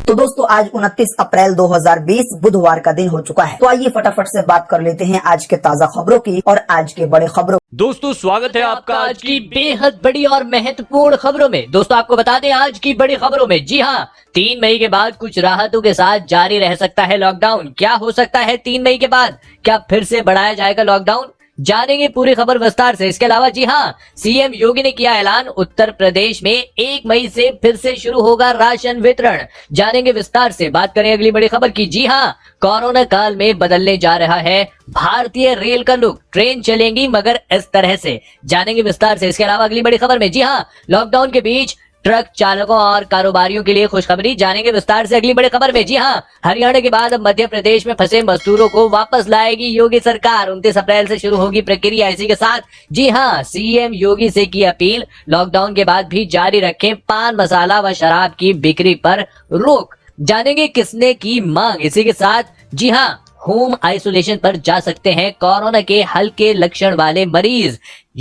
तो दोस्तों आज 29 अप्रैल 2020 बुधवार का दिन हो चुका है। तो आइए फटाफट से बात कर लेते हैं आज के ताजा खबरों की और आज के बड़े खबरों। दोस्तों स्वागत है आपका आज की बेहद बड़ी और महत्वपूर्ण खबरों में। दोस्तों आपको बता दें आज की बड़ी खबरों में, जी हाँ, 3 मई के बाद कुछ राहतों के साथ जारी रह सकता है लॉकडाउन। क्या हो सकता है 3 मई के बाद? क्या फिर से बढ़ाया जाएगा लॉकडाउन? जानेंगे पूरी खबर विस्तार से। इसके अलावा जी हाँ, सीएम योगी ने किया ऐलान, उत्तर प्रदेश में 1 मई से फिर से शुरू होगा राशन वितरण। जानेंगे विस्तार से। बात करें अगली बड़ी खबर की, जी हाँ, कोरोना काल में बदलने जा रहा है भारतीय रेल का लुक। ट्रेन चलेंगी मगर इस तरह से। जानेंगे विस्तार से। इसके अलावा अगली बड़ी खबर में, जी हाँ, लॉकडाउन के बीच ट्रक चालकों और कारोबारियों के लिए खुशखबरी। जानेंगे विस्तार से अगली बड़ी खबर में। जी हाँ, हरियाणा के बाद अब मध्य प्रदेश में फंसे मजदूरों को वापस लाएगी योगी सरकार। 29 अप्रैल से शुरू होगी प्रक्रिया। इसी के साथ जी हाँ, सीएम योगी से की अपील, लॉकडाउन के बाद भी जारी रखें पान मसाला व शराब की बिक्री पर रोक। जानेंगे किसने की मांग। इसी के साथ जी हाँ, होम आइसोलेशन पर जा सकते हैं कोरोना के हल्के लक्षण वाले मरीज।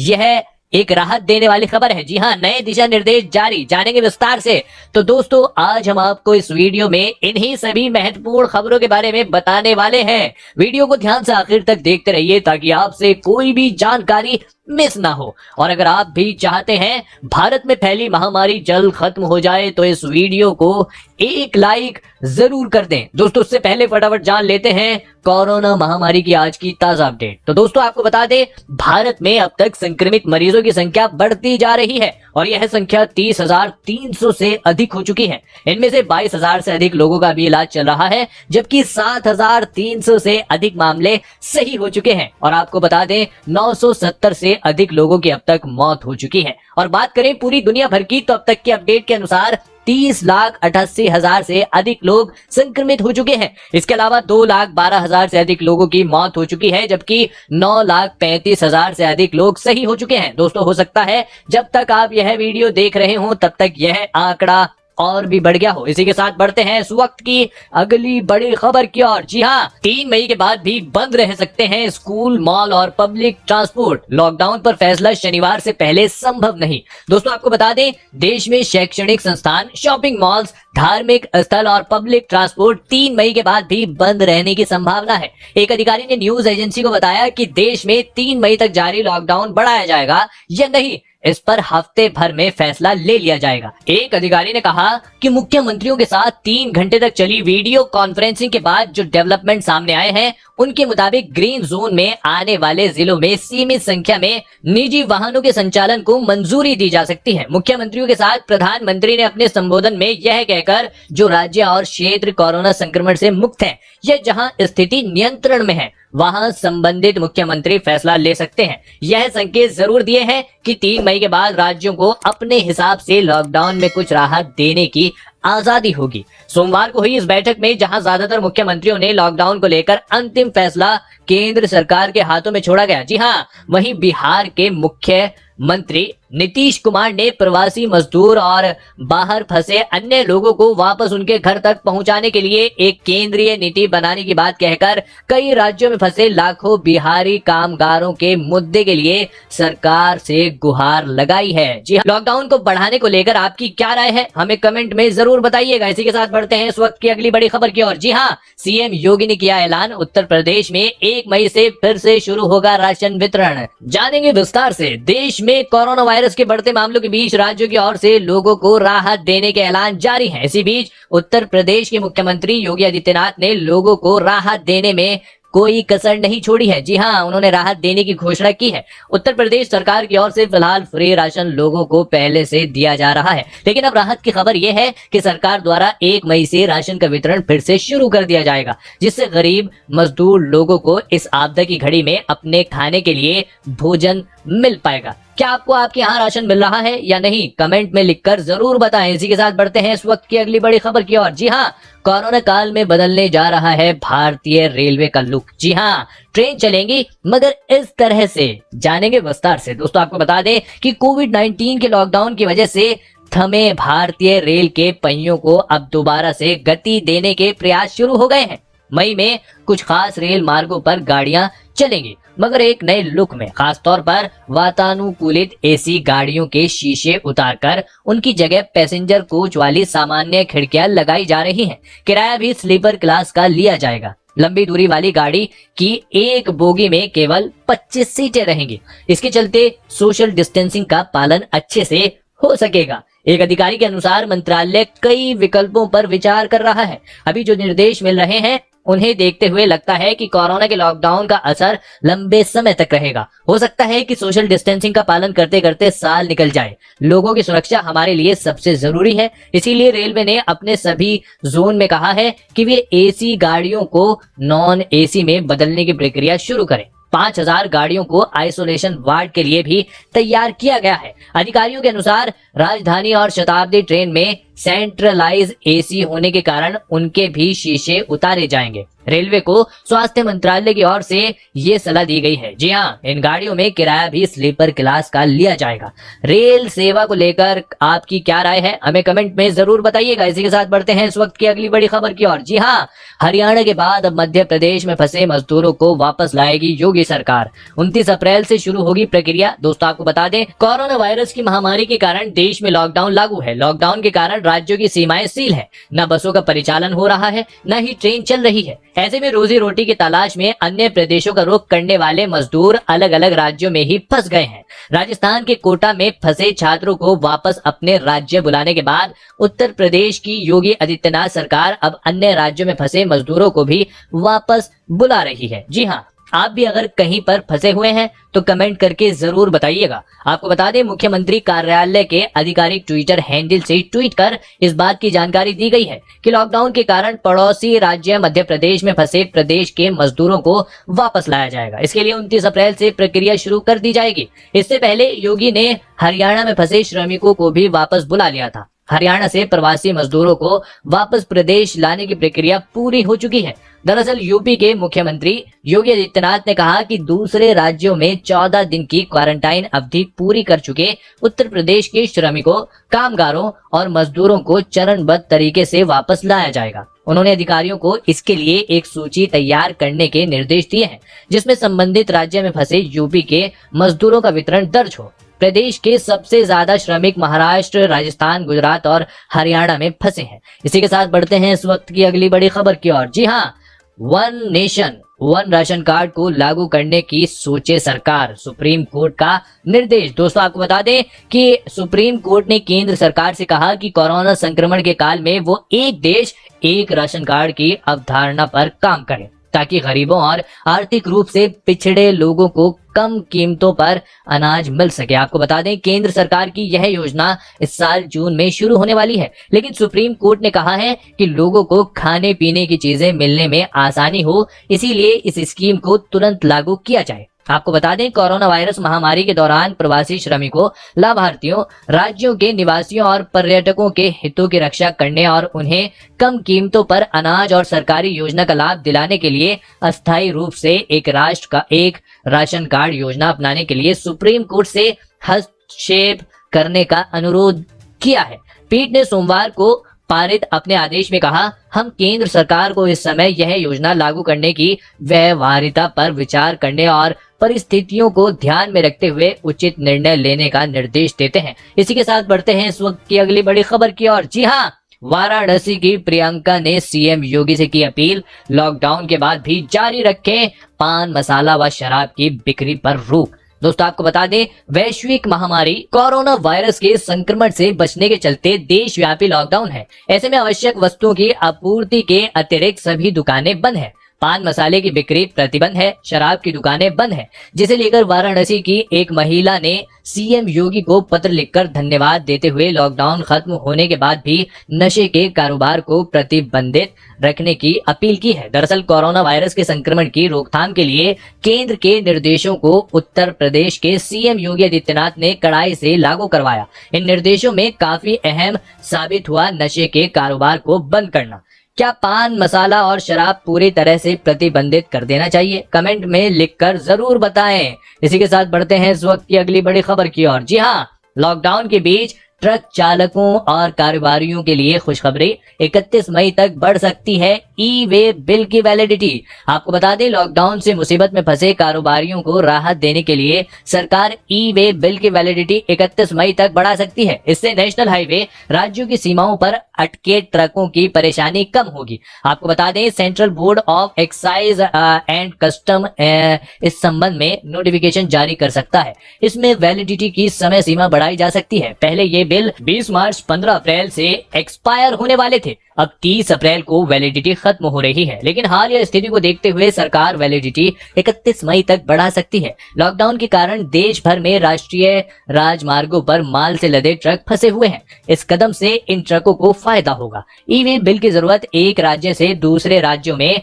यह एक राहत देने वाली खबर है। जी हाँ, नए दिशा निर्देश जारी। जानेंगे विस्तार से। तो दोस्तों आज हम आपको इस वीडियो में इन्हीं सभी महत्वपूर्ण खबरों के बारे में बताने वाले हैं। वीडियो को ध्यान से आखिर तक देखते रहिए ताकि आपसे कोई भी जानकारी मिस ना हो। और अगर आप भी चाहते हैं भारत में फैली महामारी जल्द खत्म हो जाए तो इस वीडियो को एक लाइक जरूर कर दें। दोस्तों उससे पहले फटाफट जान लेते हैं कोरोना महामारी की आज की ताजा अपडेट। तो दोस्तों आपको बता दें, भारत में अब तक संक्रमित मरीजों की संख्या बढ़ती जा रही है और यह संख्या 30,300 से अधिक हो चुकी है। इनमें से 22,000 से अधिक लोगों का भी इलाज चल रहा है, जबकि 7,300 से अधिक मामले सही हो चुके हैं। और आपको बता दें 970 से अधिक लोगों की अब तक मौत हो चुकी है। और बात करें पूरी दुनिया भर की, तो अब तक के अपडेट के अनुसार 30,88,000 से अधिक लोग संक्रमित हो चुके हैं। इसके अलावा 2,12,000 से अधिक लोगों की मौत हो चुकी है, जबकि 9,35,000 से अधिक लोग सही हो चुके हैं। दोस्तों हो सकता है जब तक आप यह वीडियो देख रहे हो तब तक यह आंकड़ा और भी बढ़ गया हो। इसी के साथ बढ़ते हैं इस वक्त की अगली बड़ी खबर की ओर। जी हाँ, 3 मई के बाद भी बंद रह सकते हैं स्कूल, मॉल और पब्लिक ट्रांसपोर्ट। लॉकडाउन पर फैसला शनिवार से पहले संभव नहीं। दोस्तों आपको बता दें, देश में शैक्षणिक संस्थान, शॉपिंग मॉल्स, धार्मिक स्थल और पब्लिक ट्रांसपोर्ट 3 मई के बाद भी बंद रहने की संभावना है। एक अधिकारी ने न्यूज एजेंसी को बताया कि देश में 3 मई तक जारी लॉकडाउन बढ़ाया जाएगा या नहीं, इस पर हफ्ते भर में फैसला ले लिया जाएगा। एक अधिकारी ने कहा कि मुख्यमंत्रियों के साथ 3 घंटे तक चली वीडियो कॉन्फ्रेंसिंग के बाद जो डेवलपमेंट सामने आए हैं उनके मुताबिक ग्रीन जोन में आने वाले जिलों में सीमित संख्या में निजी वाहनों के संचालन को मंजूरी दी जा सकती है। मुख्यमंत्रियों के साथ प्रधानमंत्री ने अपने संबोधन में यह कहकर जो राज्य और क्षेत्र कोरोना संक्रमण से मुक्त हैं या जहां स्थिति नियंत्रण में है वहां संबंधित मुख्यमंत्री फैसला ले सकते हैं। यह संकेत जरूर दिए हैं कि 3 मई के बाद राज्यों को अपने हिसाब से लॉकडाउन में कुछ राहत देने की आजादी होगी। सोमवार को हुई इस बैठक में जहां ज्यादातर मुख्यमंत्रियों ने लॉकडाउन को लेकर अंतिम फैसला केंद्र सरकार के हाथों में छोड़ा गया। जी हाँ, वहीं बिहार के मुख्यमंत्री नीतीश कुमार ने प्रवासी मजदूर और बाहर फंसे अन्य लोगों को वापस उनके घर तक पहुंचाने के लिए एक केंद्रीय नीति बनाने की बात कहकर कई राज्यों में फंसे लाखों बिहारी कामगारों के मुद्दे के लिए सरकार से गुहार लगाई है। जी हाँ, लॉकडाउन को बढ़ाने को लेकर आपकी क्या राय है हमें कमेंट में जरूर बताइएगा। इसी के साथ बढ़ते हैं इस वक्त की अगली बड़ी खबर की ओर। जी हाँ, सीएम योगी ने किया ऐलान, उत्तर प्रदेश में 1 मई से फिर से शुरू होगा राशन वितरण। जानेंगे विस्तार से। देश में कोरोना वायरस के बढ़ते मामलों के बीच राज्यों की ओर से लोगों को राहत देने के ऐलान जारी हैं। इसी बीच उत्तर प्रदेश के मुख्यमंत्री योगी आदित्यनाथ ने लोगों को राहत देने में कोई कसर नहीं छोड़ी है। जी हाँ, उन्होंने राहत देने की घोषणा की है। उत्तर प्रदेश सरकार की ओर से फिलहाल फ्री राशन लोगों को पहले से दिया जा रहा है, लेकिन अब राहत की खबर यह है कि सरकार द्वारा 1 मई से राशन का वितरण फिर से शुरू कर दिया जाएगा, जिससे गरीब मजदूर लोगों को इस आपदा की घड़ी में अपने खाने के लिए भोजन मिल पाएगा। क्या आपको आपके यहाँ राशन मिल रहा है या नहीं, कमेंट में लिखकर जरूर बताएं। इसी के साथ बढ़ते हैं इस वक्त की अगली बड़ी खबर की ओर। जी हाँ, कोरोना काल में बदलने जा रहा है भारतीय रेलवे का लुक। जी हाँ, ट्रेन चलेंगी मगर इस तरह से। जानेंगे विस्तार से। दोस्तों आपको बता दें कि कोविड-19 के लॉकडाउन की वजह से थमे भारतीय रेल के पहियों को अब दोबारा से गति देने के प्रयास शुरू हो गए हैं। मई में कुछ खास रेल मार्गों पर गाड़ियां चलेंगी, मगर एक नए लुक में। खास तौर पर वातानुकूलित एसी गाड़ियों के शीशे उतारकर उनकी जगह पैसेंजर कोच वाली सामान्य खिड़कियां लगाई जा रही हैं। किराया भी स्लीपर क्लास का लिया जाएगा। लंबी दूरी वाली गाड़ी की एक बोगी में केवल 25 सीटें रहेंगी। इसके चलते सोशल डिस्टेंसिंग का पालन अच्छे से हो सकेगा। एक अधिकारी के अनुसार मंत्रालय कई विकल्पों पर विचार कर रहा है। अभी जो निर्देश मिल रहे हैं उन्हें देखते हुए लगता है कि कोरोना के लॉकडाउन का असर लंबे समय तक रहेगा। हो सकता है कि सोशल डिस्टेंसिंग का पालन करते करते साल निकल जाए। लोगों की सुरक्षा हमारे लिए सबसे जरूरी है, इसीलिए रेलवे ने अपने सभी जोन में कहा है कि वे एसी गाड़ियों को नॉन एसी में बदलने की प्रक्रिया शुरू करें। 5000 गाड़ियों को आइसोलेशन वार्ड के लिए भी तैयार किया गया है। अधिकारियों के अनुसार राजधानी और शताब्दी ट्रेन में सेंट्रलाइज एसी होने के कारण उनके भी शीशे उतारे जाएंगे। रेलवे को स्वास्थ्य मंत्रालय की ओर से ये सलाह दी गई है। जी हाँ, इन गाड़ियों में किराया भी स्लीपर क्लास का लिया जाएगा। रेल सेवा को लेकर आपकी क्या राय है, हमें कमेंट में जरूर बताइएगा। इसी के साथ बढ़ते हैं इस वक्त की अगली बड़ी खबर की ओर। जी हाँ, हरियाणा के बाद अब मध्य प्रदेश में फंसे मजदूरों को वापस लाएगी योगी सरकार। 29 अप्रैल से शुरू होगी प्रक्रिया। दोस्तों आपको बता दें, कोरोना वायरस की महामारी के कारण देश में लॉकडाउन लागू है। लॉकडाउन के कारण राज्यों की सीमाएं सील है। न बसों का परिचालन हो रहा है, न ही ट्रेन चल रही है। ऐसे में रोजी रोटी की तलाश में अन्य प्रदेशों का रुख करने वाले मजदूर अलग अलग राज्यों में ही फंस गए हैं। राजस्थान के कोटा में फंसे छात्रों को वापस अपने राज्य बुलाने के बाद उत्तर प्रदेश की योगी आदित्यनाथ सरकार अब अन्य राज्यों में फंसे मजदूरों को भी वापस बुला रही है। जी हाँ, आप भी अगर कहीं पर फंसे हुए हैं तो कमेंट करके जरूर बताइएगा। आपको बता दें, मुख्यमंत्री कार्यालय के आधिकारिक ट्विटर हैंडल से ट्वीट कर इस बात की जानकारी दी गई है कि लॉकडाउन के कारण पड़ोसी राज्य मध्य प्रदेश में फंसे प्रदेश के मजदूरों को वापस लाया जाएगा। इसके लिए 29 अप्रैल से प्रक्रिया शुरू कर दी जाएगी। इससे पहले योगी ने हरियाणा में फंसे श्रमिकों को भी वापस बुला लिया था। हरियाणा से प्रवासी मजदूरों को वापस प्रदेश लाने की प्रक्रिया पूरी हो चुकी है। दरअसल यूपी के मुख्यमंत्री योगी आदित्यनाथ ने कहा कि दूसरे राज्यों में 14 दिन की क्वारंटाइन अवधि पूरी कर चुके उत्तर प्रदेश के श्रमिकों, कामगारों और मजदूरों को चरणबद्ध तरीके से वापस लाया जाएगा। उन्होंने अधिकारियों को इसके लिए एक सूची तैयार करने के निर्देश दिए हैं, जिसमें संबंधित राज्य में फंसे यूपी के मजदूरों का विवरण दर्ज हो। प्रदेश के सबसे ज्यादा श्रमिक महाराष्ट्र, राजस्थान, गुजरात और हरियाणा में फंसे हैं। इसी के साथ बढ़ते हैं इस वक्त की अगली बड़ी खबर की ओर। जी हाँ, one nation one ration card को लागू करने की सोचे सरकार, सुप्रीम कोर्ट का निर्देश। दोस्तों आपको बता दें कि सुप्रीम कोर्ट ने केंद्र सरकार से कहा कि कोरोना संक्रमण के काल में वो एक देश एक राशन कार्ड की अवधारणा पर काम करे, ताकि गरीबों और आर्थिक रूप से पिछड़े लोगों को कम कीमतों पर अनाज मिल सके। आपको बता दें, केंद्र सरकार की यह योजना इस साल जून में शुरू होने वाली है, लेकिन सुप्रीम कोर्ट ने कहा है कि लोगों को खाने पीने की चीजें मिलने में आसानी हो, इसीलिए इस स्कीम को तुरंत लागू किया जाए। आपको बता दें, कोरोना वायरस महामारी के दौरान प्रवासी श्रमिकों, लाभार्थियों, राज्यों के निवासियों और पर्यटकों के हितों की रक्षा करने और उन्हें कम कीमतों पर अनाज और सरकारी योजना का लाभ दिलाने के लिए अस्थायी रूप से एक राष्ट्र का एक राशन कार्ड योजना अपनाने के लिए सुप्रीम कोर्ट से हस्तक्षेप करने का अनुरोध किया है। पीठ ने सोमवार को पारित अपने आदेश में कहा, हम केंद्र सरकार को इस समय यह योजना लागू करने की व्यवहार्यता पर विचार करने और परिस्थितियों को ध्यान में रखते हुए उचित निर्णय लेने का निर्देश देते हैं। इसी के साथ बढ़ते हैं इस वक्त की अगली बड़ी खबर की ओर। जी हाँ, वाराणसी की प्रियंका ने सीएम योगी से की अपील, लॉकडाउन के बाद भी जारी रखें पान मसाला व शराब की बिक्री पर रोक। दोस्तों आपको बता दें, वैश्विक महामारी कोरोना वायरस के संक्रमण से बचने के चलते देशव्यापी लॉकडाउन है। ऐसे में आवश्यक वस्तुओं की आपूर्ति के अतिरिक्त सभी दुकानें बंद हैं। पान मसाले की बिक्री प्रतिबंध है, शराब की दुकानें बंद हैं, जिसे लेकर वाराणसी की एक महिला ने सीएम योगी को पत्र लिखकर धन्यवाद देते हुए लॉकडाउन खत्म होने के बाद भी नशे के कारोबार को प्रतिबंधित रखने की अपील की है। दरअसल कोरोना वायरस के संक्रमण की रोकथाम के लिए केंद्र के निर्देशों को उत्तर प्रदेश के सीएम योगी आदित्यनाथ ने कड़ाई से लागू करवाया। इन निर्देशों में काफी अहम साबित हुआ नशे के कारोबार को बंद करना। क्या पान मसाला और शराब पूरी तरह से प्रतिबंधित कर देना चाहिए? कमेंट में लिखकर जरूर बताएं। इसी के साथ बढ़ते हैं इस वक्त की अगली बड़ी खबर की ओर। जी हाँ, लॉकडाउन के बीच ट्रक चालकों और कारोबारियों के लिए खुशखबरी, 31 मई तक बढ़ सकती है ई वे बिल की वैलिडिटी। आपको बता दें, लॉकडाउन से मुसीबत में फंसे कारोबारियों को राहत देने के लिए सरकार ई वे बिल की वैलिडिटी 31 मई तक बढ़ा सकती है। इससे नेशनल हाईवे राज्यों की सीमाओं पर अटके ट्रकों की परेशानी कम होगी। आपको बता दें, central board of excise and custom इस संबंध में नोटिफिकेशन जारी कर सकता है। इसमें वैलिडिटी की समय सीमा बढ़ाई जा सकती है। पहले ये बिल 20 मार्च 15 अप्रैल से एक्सपायर होने वाले थे। अब 30 अप्रैल को वैलिडिटी खत्म हो रही है, लेकिन हाल या स्थिति को देखते हुए सरकार वैलिडिटी 31 मई तक बढ़ा सकती है। लॉकडाउन के कारण देश भर में राष्ट्रीय राजमार्गों पर माल से लदे ट्रक फंसे हुए हैं। इस कदम से इन ट्रकों को फायदा होगा। ई वे बिल की जरूरत एक राज्य से दूसरे राज्यों में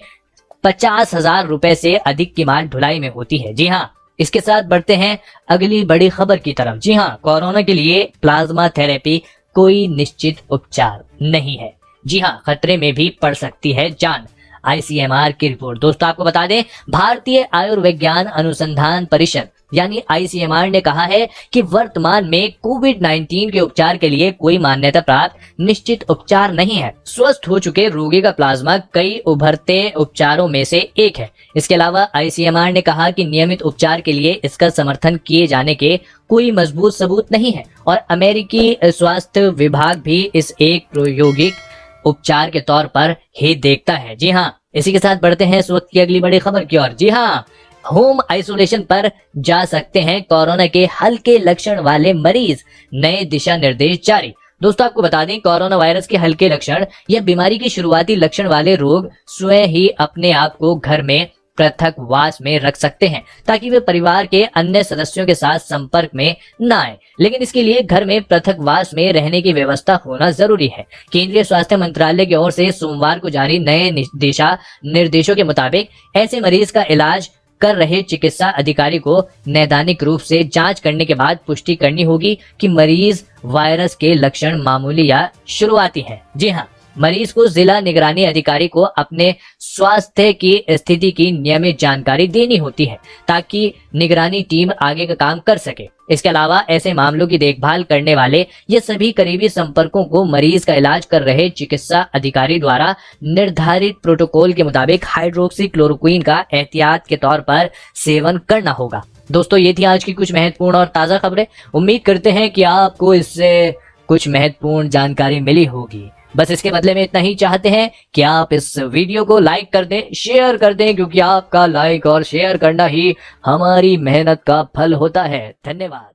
50,000 रुपए से अधिक की माल ढुलाई में होती है। जी हाँ, इसके साथ बढ़ते हैं अगली बड़ी खबर की तरफ। जी हाँ, कोरोना के लिए प्लाज्मा थेरेपी कोई निश्चित उपचार नहीं है। जी हाँ, खतरे में भी पड़ सकती है जान। आईसीएमआर की रिपोर्ट। दोस्तों, आपको बता दें, भारतीय आयुर्विज्ञान अनुसंधान परिषद यानी आईसीएमआर ने कहा है कि वर्तमान में कोविड-19 के उपचार के लिए कोई मान्यता प्राप्त निश्चित उपचार नहीं है। स्वस्थ हो चुके रोगी का प्लाज्मा कई उभरते उपचारों में से एक है। इसके अलावा आईसीएमआर ने कहा कि नियमित उपचार के लिए इसका समर्थन किए जाने के कोई मजबूत सबूत नहीं है और अमेरिकी स्वास्थ्य विभाग भी इस एक प्रायोगिक उपचार के तौर पर ही देखता है। जी हाँ, इसी के साथ बढ़ते हैं इस वक्त की अगली बड़ी खबर की ओर। जी हाँ, होम आइसोलेशन पर जा सकते हैं कोरोना के हल्के लक्षण वाले मरीज, नए दिशा निर्देश जारी। दोस्तों, आपको बता दें, कोरोना वायरस के हल्के लक्षण या बीमारी के शुरुआती लक्षण वाले रोग स्वयं ही अपने आप को घर में पृथक वास में रख सकते हैं ताकि वे परिवार के अन्य सदस्यों के साथ संपर्क में न आए, लेकिन इसके लिए घर में पृथक वास में रहने की व्यवस्था होना जरूरी है। केंद्रीय स्वास्थ्य मंत्रालय की ओर से सोमवार को जारी नए दिशा निर्देशों के मुताबिक ऐसे मरीज का इलाज कर रहे चिकित्सा अधिकारी को नैदानिक रूप से जांच करने के बाद पुष्टि करनी होगी कि मरीज वायरस के लक्षण मामूली या शुरुआती है। जी हाँ, मरीज को जिला निगरानी अधिकारी को अपने स्वास्थ्य की स्थिति की नियमित जानकारी देनी होती है ताकि निगरानी टीम आगे का काम कर सके। इसके अलावा ऐसे मामलों की देखभाल करने वाले ये सभी करीबी संपर्कों को मरीज का इलाज कर रहे चिकित्सा अधिकारी द्वारा निर्धारित प्रोटोकॉल के मुताबिक हाइड्रोक्सी क्लोरोक्वीन का एहतियात के तौर पर सेवन करना होगा। दोस्तों, ये थी आज की कुछ महत्वपूर्ण और ताजा खबरें। उम्मीद करते हैं कि आपको इससे कुछ महत्वपूर्ण जानकारी मिली होगी। बस इसके बदले में इतना ही चाहते हैं कि आप इस वीडियो को लाइक कर दें, शेयर कर दें, क्योंकि आपका लाइक और शेयर करना ही हमारी मेहनत का फल होता है। धन्यवाद।